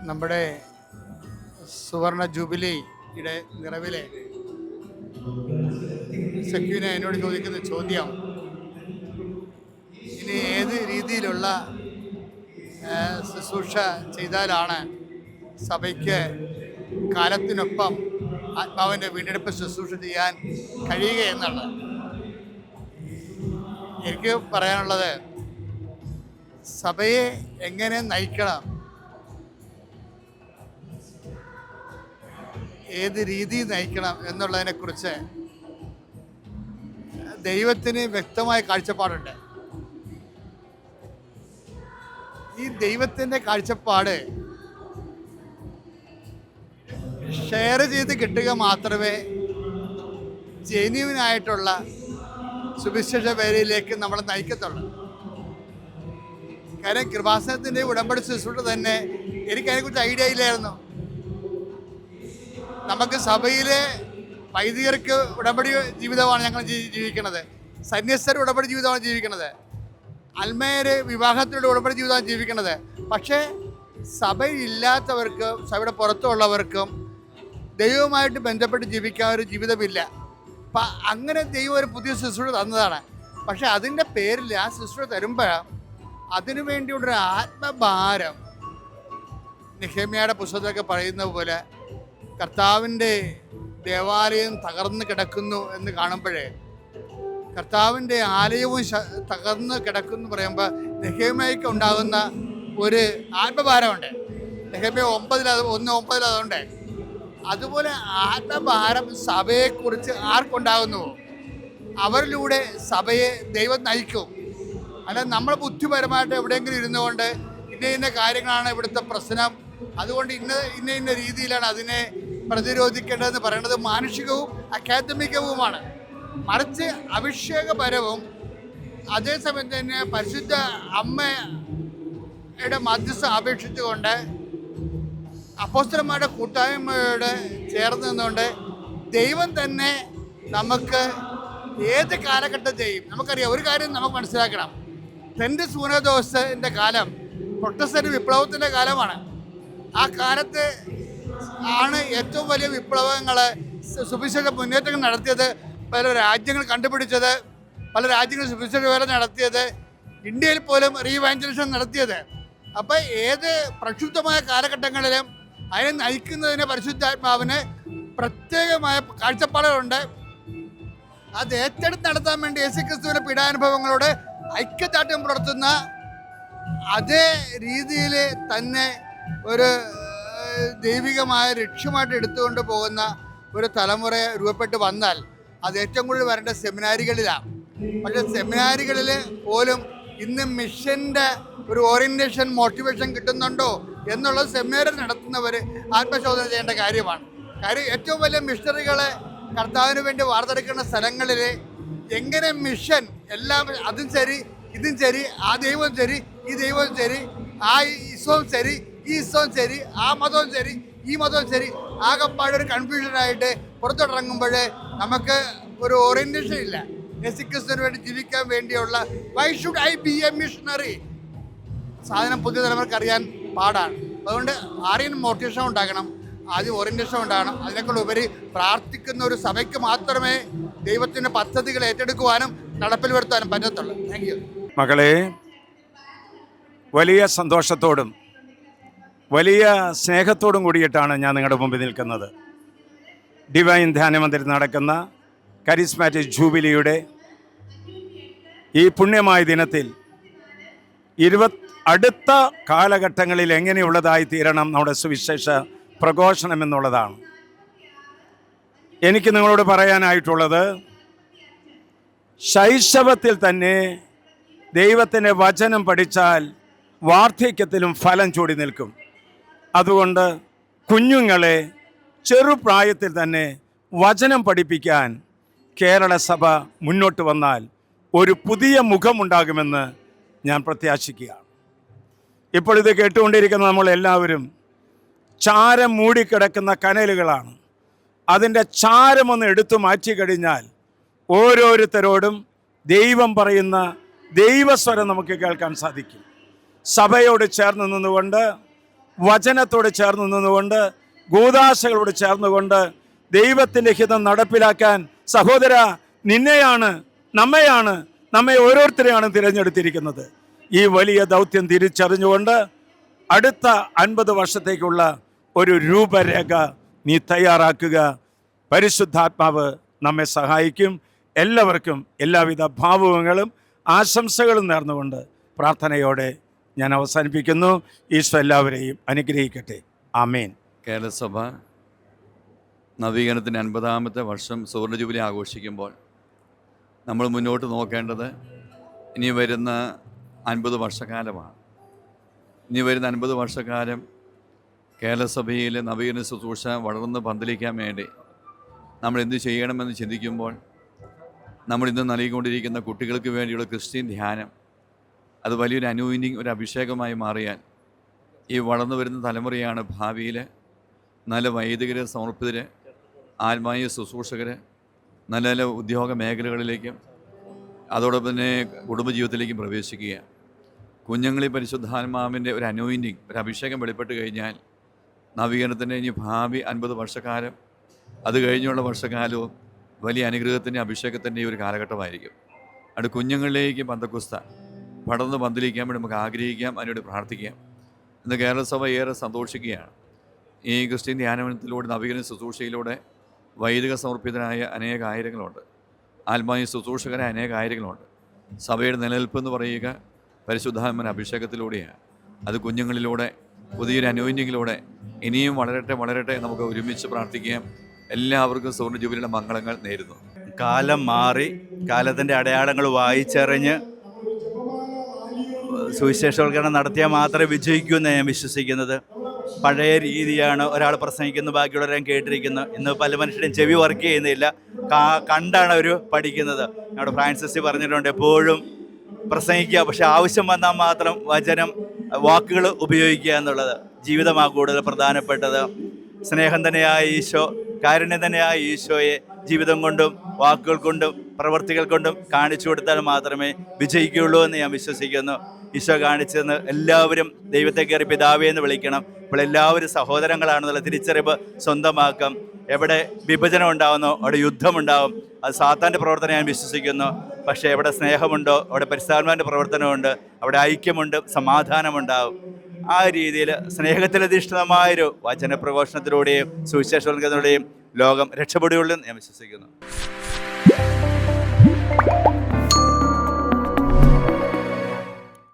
നമ്മുടെ സുവർണ ജൂബിലിയുടെ നിറവിലെ സഖ്യുവിനെ എന്നോട് ചോദിക്കുന്ന ചോദ്യം, ഇനി ഏത് രീതിയിലുള്ള ശുശ്രൂഷ ചെയ്താലാണ് സഭയ്ക്ക് കാലത്തിനൊപ്പം ആത്മാവിൻ്റെ വീണ്ടെടുപ്പ് ശുശ്രൂഷ ചെയ്യാൻ കഴിയുക എന്നുള്ളത്. എനിക്ക് പറയാനുള്ളത്, സഭയെ എങ്ങനെ നയിക്കണം, ഏത് രീതിയിൽ നയിക്കണം എന്നുള്ളതിനെക്കുറിച്ച് ദൈവത്തിന് വ്യക്തമായ കാഴ്ചപ്പാടുണ്ട്. ഈ ദൈവത്തിൻ്റെ കാഴ്ചപ്പാട് ഷെയർ ചെയ്ത് കിട്ടുക മാത്രമേ ജെന്യുവിനായിട്ടുള്ള സുവിശേഷ വേലയിലേക്ക് നമ്മളെ നയിക്കത്തുള്ളൂ. കാര്യം കൃപാസനത്തിൻ്റെ ഉടമ്പടി ശുശ്രൂഷ തന്നെ എനിക്കതിനെക്കുറിച്ച് ഐഡിയ ഇല്ലായിരുന്നു. നമുക്ക് സഭയിലെ വൈദികർക്ക് ഉടമ്പടി ജീവിതമാണ് ഞങ്ങൾ ജീവിക്കുന്നത്, സന്യസ്തർ ഉടമ്പടി ജീവിതമാണ് ജീവിക്കുന്നത്, അൽമേര് വിവാഹത്തിലൂടെ ഉടമ്പടി ജീവിതമാണ് ജീവിക്കുന്നത്. പക്ഷേ സഭയില്ലാത്തവർക്കും സഭയുടെ പുറത്തുള്ളവർക്കും ദൈവവുമായിട്ട് ബന്ധപ്പെട്ട് ജീവിക്കാൻ ഒരു ജീവിതമില്ല. അപ്പം അങ്ങനെ ദൈവം ഒരു പുതിയ ശുശ്രൂഷ തന്നതാണ്. പക്ഷേ അതിൻ്റെ പേരിൽ ആ ശുശ്രൂഷ തരുമ്പോൾ അതിനു വേണ്ടിയുള്ളൊരു ആത്മഭാരം, നെഹെമ്യായുടെ പുസ്തകത്തൊക്കെ പറയുന്ന പോലെ കർത്താവിൻ്റെ ദേവാലയം തകർന്ന് കിടക്കുന്നു എന്ന് കാണുമ്പോഴേ, കർത്താവിൻ്റെ ആലയവും തകർന്ന് കിടക്കുന്നു പറയുമ്പോൾ നെഹെമ്യായ്ക്ക് ഉണ്ടാകുന്ന ഒരു ആത്മഭാരമുണ്ട്. നെഹെമ്യ 1:9 അതുണ്ട്. അതുപോലെ ആത്മഭാരം സഭയെക്കുറിച്ച് ആർക്കുണ്ടാകുന്നു, അവരിലൂടെ സഭയെ ദൈവം നയിക്കും. അല്ല നമ്മൾ ബുദ്ധിപരമായിട്ട് എവിടെയെങ്കിലും ഇരുന്നുകൊണ്ട് ഇന്ന കാര്യങ്ങളാണ് ഇവിടുത്തെ പ്രശ്നം, അതുകൊണ്ട് ഇന്ന രീതിയിലാണ് അതിനെ പ്രതിരോധിക്കേണ്ടതെന്ന് പറയുന്നത് മാനുഷികവും അക്കാദമികവുമാണ്. മറിച്ച് അഭിഷേകപരവും അതേസമയം തന്നെ പരിശുദ്ധ അമ്മയുടെ മധ്യസ്ഥ അപേക്ഷിച്ചുകൊണ്ട് അപ്പോസ്തലന്മാരുടെ കൂട്ടായ്മയോട് ചേർന്ന് നിന്നുകൊണ്ട് ദൈവം തന്നെ നമുക്ക് ഏത് കാലഘട്ടത്തെയും നമുക്കറിയാം. ഒരു കാര്യം നമുക്ക് മനസ്സിലാക്കണം, സെന്റ് സൂനദോസിൻ്റെ കാലം പ്രൊട്ടസ്റ്റന്റ് വിപ്ലവത്തിൻ്റെ കാലമാണ്. ആ കാലത്ത് ആണ് ഏറ്റവും വലിയ വിപ്ലവങ്ങൾ, സുവിശേഷ മുന്നേറ്റങ്ങൾ നടത്തിയത്, പല രാജ്യങ്ങൾ കണ്ടുപിടിച്ചത്, പല രാജ്യങ്ങൾ സുവിശേഷ വേല നടത്തിയത്, ഇന്ത്യയിൽ പോലും റീവാഞ്ചലേഷൻ നടത്തിയത്. അപ്പം ഏത് പ്രക്ഷുബ്ധമായ കാലഘട്ടങ്ങളിലും അതിനെ നയിക്കുന്നതിന് പരിശുദ്ധാത്മാവിന് പ്രത്യേകമായ കാഴ്ചപ്പാടുകളുണ്ട്. അത് ഏറ്റെടുത്ത് നടത്താൻ വേണ്ടി യേശുക്രിസ്തുവിൻ്റെ പീഡാനുഭവങ്ങളോട് ഐക്യദാർഢ്യം പുലർത്തുന്ന അതേ രീതിയിൽ തന്നെ ഒരു ദൈവികമായ ലക്ഷ്യമായിട്ട് എടുത്തുകൊണ്ട് പോകുന്ന ഒരു തലമുറ രൂപപ്പെട്ട് വന്നാൽ അത് ഏറ്റവും കൂടുതൽ വരേണ്ട സെമിനാരികളിലാണ്. പക്ഷേ സെമിനാരികളിൽ പോലും ഇന്ന് മിഷൻ്റെ ഒരു ഓറിയൻറ്റേഷൻ, മോട്ടിവേഷൻ കിട്ടുന്നുണ്ടോ എന്നുള്ളത് സെമിനാരിൽ നടത്തുന്നവർ ആത്മശോധന ചെയ്യേണ്ട കാര്യമാണ്. കാര്യം ഏറ്റവും വലിയ മിഷണറികളെ കർത്താവിന് വേണ്ടി വാർത്തെടുക്കുന്ന സ്ഥലങ്ങളിൽ എങ്ങനെ മിഷൻ എല്ലാം, അതും ശരി ഇതും ശരി, ആ ദൈവം ശരി ഈ ദൈവം ശരി, ആ ഈശോവും ശരി ഈ ഈശോവും ശരി, ആ മതവും ശരി ഈ മതവും ശരി, ആകെപ്പാടൊരു കൺഫ്യൂഷനായിട്ട് പുറത്തോട്ടിറങ്ങുമ്പോൾ നമുക്ക് ഒരു ഓറിയൻറ്റേഷൻ ഇല്ല. യേശുക്രിസ്തുവിന് വേണ്ടി ജീവിക്കാൻ വേണ്ടിയുള്ള why should I B A missionary സാധനം പുതിയ തലമുറക്ക് അറിയാൻ പാടാണ്. അതുകൊണ്ട് ആരെയും മോട്ടിവേഷൻ ഉണ്ടാകണം, ആദ്യം ഓറിയൻറ്റേഷൻ ഉണ്ടാകണം. അതിനേക്കാൾ ഉപരി പ്രാർത്ഥിക്കുന്ന ഒരു സഭയ്ക്ക് മാത്രമേ ദൈവത്തിൻ്റെ പദ്ധതികൾ ഏറ്റെടുക്കുവാനും നടപ്പിൽ വരുത്താനും പറ്റത്തുള്ളൂ. Thank you. മകളെ, വലിയ സന്തോഷത്തോടും വലിയ സ്നേഹത്തോടും കൂടിയിട്ടാണ് ഞാൻ നിങ്ങളുടെ മുമ്പിൽ നിൽക്കുന്നത്. ഡിവൈൻ ധ്യാനമന്ദിരത്തിൽ നടക്കുന്ന കരിസ്മാറ്റിക് ജൂബിലിയുടെ ഈ പുണ്യമായ ദിനത്തിൽ അടുത്ത കാലഘട്ടങ്ങളിൽ എങ്ങനെയുള്ളതായി തീരണം നമ്മുടെ സുവിശേഷ പ്രഘോഷണം എന്നുള്ളതാണ് എനിക്ക് നിങ്ങളോട് പറയാനായിട്ടുള്ളത്. ശൈശവത്തിൽ തന്നെ ദൈവത്തിൻ്റെ വചനം പഠിച്ചാൽ വാർദ്ധക്യത്തിലും ഫലം ചൂടി നിൽക്കും. അതുകൊണ്ട് കുഞ്ഞുങ്ങളെ ചെറുപ്രായത്തിൽ തന്നെ വചനം പഠിപ്പിക്കാൻ കേരള സഭ മുന്നോട്ട് വന്നാൽ ഒരു പുതിയ മുഖമുണ്ടാകുമെന്ന് ഞാൻ പ്രത്യാശിക്കുകയാണ്. ഇപ്പോൾ ഇത് കേട്ടുകൊണ്ടിരിക്കുന്ന നമ്മളെല്ലാവരും ചാരം മൂടിക്കിടക്കുന്ന കനലുകളാണ്. അതിൻ്റെ ചാരമൊന്ന് എടുത്തു മാറ്റി കഴിഞ്ഞാൽ ഓരോരുത്തരോടും ദൈവം പറയുന്ന ദൈവസ്വരം നമുക്ക് കേൾക്കാൻ സാധിക്കും. സഭയോട് ചേർന്ന് നിന്നുകൊണ്ട് വചനത്തോട് ചേർന്ന് നിന്നുകൊണ്ട്, കൂദാശകളോട് ചേർന്നുകൊണ്ട് ദൈവത്തിൻ്റെ ഹിതം നടപ്പിലാക്കാൻ സഹോദര നിന്നെയാണ്, നമ്മെ ഓരോരുത്തരെയാണ് തിരഞ്ഞെടുത്തിരിക്കുന്നത്. ഈ വലിയ ദൗത്യം തിരിച്ചറിഞ്ഞുകൊണ്ട് അടുത്ത 50 വർഷത്തേക്കുള്ള ഒരു രൂപരേഖ നീ തയ്യാറാക്കുക. പരിശുദ്ധാത്മാവ് നമ്മെ സഹായിക്കും. എല്ലാവർക്കും എല്ലാവിധ ഭാവുകങ്ങളും ആശംസകളും നേർന്നുകൊണ്ട് പ്രാർത്ഥനയോടെ ഞാൻ അവസാനിപ്പിക്കുന്നു. ഈശോ എല്ലാവരെയും അനുഗ്രഹിക്കട്ടെ. ആമേൻ. കേരളസഭ നവീകരണത്തിൻ്റെ 50ാമത്തെ വർഷം സുവർണ്ണ ജൂബിലി ആഘോഷിക്കുമ്പോൾ നമ്മൾ മുന്നോട്ട് നോക്കേണ്ടത് ഇനി വരുന്ന 50 വർഷക്കാലമാണ്. ഇനി വരുന്ന 50 വർഷക്കാലം കേരളസഭയിൽ നവീകരണ ശുശ്രൂഷ വളർന്ന് പന്തലിക്കാൻ വേണ്ടി നമ്മൾ എന്ത് ചെയ്യണമെന്ന് ചിന്തിക്കുമ്പോൾ നമ്മൾ ഇന്ന് നൽകിക്കൊണ്ടിരിക്കുന്ന കുട്ടികൾക്ക് വേണ്ടിയുള്ള ക്രിസ്ത്യൻ ധ്യാനം അത് വലിയൊരു അനോയിൻറ്റിങ്, ഒരു അഭിഷേകമായി മാറിയാൽ ഈ വളർന്നു വരുന്ന തലമുറയാണ് ഭാവിയിൽ നല്ല വൈദികർ, സമർപ്പിതർ, ആത്മീയ ശുശ്രൂഷകർ നല്ല നല്ല ഉദ്യോഗ മേഖലകളിലേക്കും അതോടൊപ്പം തന്നെ കുടുംബജീവിതത്തിലേക്കും പ്രവേശിക്കുക. കുഞ്ഞുങ്ങളിൽ പരിശുദ്ധാത്മാവിൻ്റെ ഒരു അനോയിൻറ്റിങ്, ഒരു അഭിഷേകം വെളിപ്പെട്ട് കഴിഞ്ഞാൽ നവീകരണത്തിൻ്റെ ഇനി ഭാവി 50 വർഷക്കാലം, അത് കഴിഞ്ഞുള്ള വർഷക്കാലവും വലിയ അനുഗ്രഹത്തിൻ്റെ അഭിഷേകത്തിൻ്റെ ഒരു കാലഘട്ടമായിരിക്കും. അത് കുഞ്ഞുങ്ങളിലേക്ക് പന്തക്കുസ്ത പടർന്ന് പന്തലിക്കാൻ വേണ്ടി നമുക്ക് ആഗ്രഹിക്കാം, അതിനോട് പ്രാർത്ഥിക്കാം. ഇന്ന് കേരളസഭ ഏറെ സന്തോഷിക്കുകയാണ്. ഈ ക്രിസ്ത്യൻ ധ്യാനത്തിലൂടെ, നവീകരണ ശുശ്രൂഷയിലൂടെ വൈദിക സമർപ്പിതരായ അനേക ആയിരങ്ങളുണ്ട്, ആത്മീയ ശുശ്രൂഷകരായ അനേക ആയിരങ്ങളുണ്ട്. സഭയുടെ നിലനിൽപ്പ് എന്ന് പറയുക പരിശുദ്ധാത്മാവിൻ്റെ അഭിഷേകത്തിലൂടെയാണ്. അത് കുഞ്ഞുങ്ങളിലൂടെ, പുതിയൊരു അനോയിൻറ്റിങ്ങിലൂടെ ഇനിയും വളരട്ടെ നമുക്ക് ഒരുമിച്ച് പ്രാർത്ഥിക്കാം. എല്ലാവർക്കും സുവർണ്ണ ജൂബിലിയുടെ മംഗളങ്ങൾ നേരുന്നു. കാലം മാറി, കാലത്തിൻ്റെ അടയാളങ്ങൾ വായിച്ചറിഞ്ഞ് സുവിശേഷവൽക്കരണം നടത്തിയാൽ മാത്രമേ വിജയിക്കൂ എന്ന് ഞാൻ വിശ്വസിക്കുന്നത്. പഴയ രീതിയാണ്, ഒരാൾ പ്രസംഗിക്കുന്നു ബാക്കിയുള്ളവരെയും കേട്ടിരിക്കുന്നു. ഇന്ന് പല മനുഷ്യരുടെയും ചെവി വർക്ക് ചെയ്യുന്നില്ല, കണ്ടാണ് അവർ പഠിക്കുന്നത്. നമ്മുടെ ഫ്രാൻസിസ് പറഞ്ഞിട്ടുണ്ട്, എപ്പോഴും പ്രസംഗിക്കുക, പക്ഷെ ആവശ്യം വന്നാൽ മാത്രം വചനം, വാക്കുകൾ ഉപയോഗിക്കുക എന്നുള്ളത്. ജീവിതമാണ് കൂടുതൽ പ്രധാനപ്പെട്ടത്. സ്നേഹം തന്നെയായ ഈശോ, കാരുണ്യം തന്നെയായ ഈശോയെ ജീവിതം കൊണ്ടും വാക്കുകൾ കൊണ്ടും പ്രവൃത്തികൾ കൊണ്ടും കാണിച്ചു കൊടുത്താൽ മാത്രമേ വിജയിക്കുകയുള്ളൂ എന്ന് ഞാൻ വിശ്വസിക്കുന്നു. ഈശോ കാണിച്ചെന്ന് എല്ലാവരും ദൈവത്തെ കയറി പിതാവേ എന്ന് വിളിക്കണം. ഇപ്പോൾ എല്ലാവരും സഹോദരങ്ങളാണെന്നുള്ള തിരിച്ചറിവ് സ്വന്തമാക്കാം. എവിടെ വിഭജനം ഉണ്ടാകുന്നോ അവിടെ യുദ്ധമുണ്ടാകും. അത് സാത്താൻ്റെ പ്രവർത്തനം ഞാൻ വിശ്വസിക്കുന്നു. പക്ഷേ എവിടെ സ്നേഹമുണ്ടോ അവിടെ പരിശുദ്ധാത്മാവിൻ്റെ പ്രവർത്തനമുണ്ട്, അവിടെ ഐക്യമുണ്ട്, സമാധാനമുണ്ടാകും. ആ രീതിയിൽ സ്നേഹത്തിലധിഷ്ഠിതമായൊരു വചനപ്രഘോഷണത്തിലൂടെയും സുവിശേഷവൽക്കരണത്തിലൂടെയും ലോകം രക്ഷപ്പെടുകയുള്ളൂ എന്ന് ഞാൻ വിശ്വസിക്കുന്നു.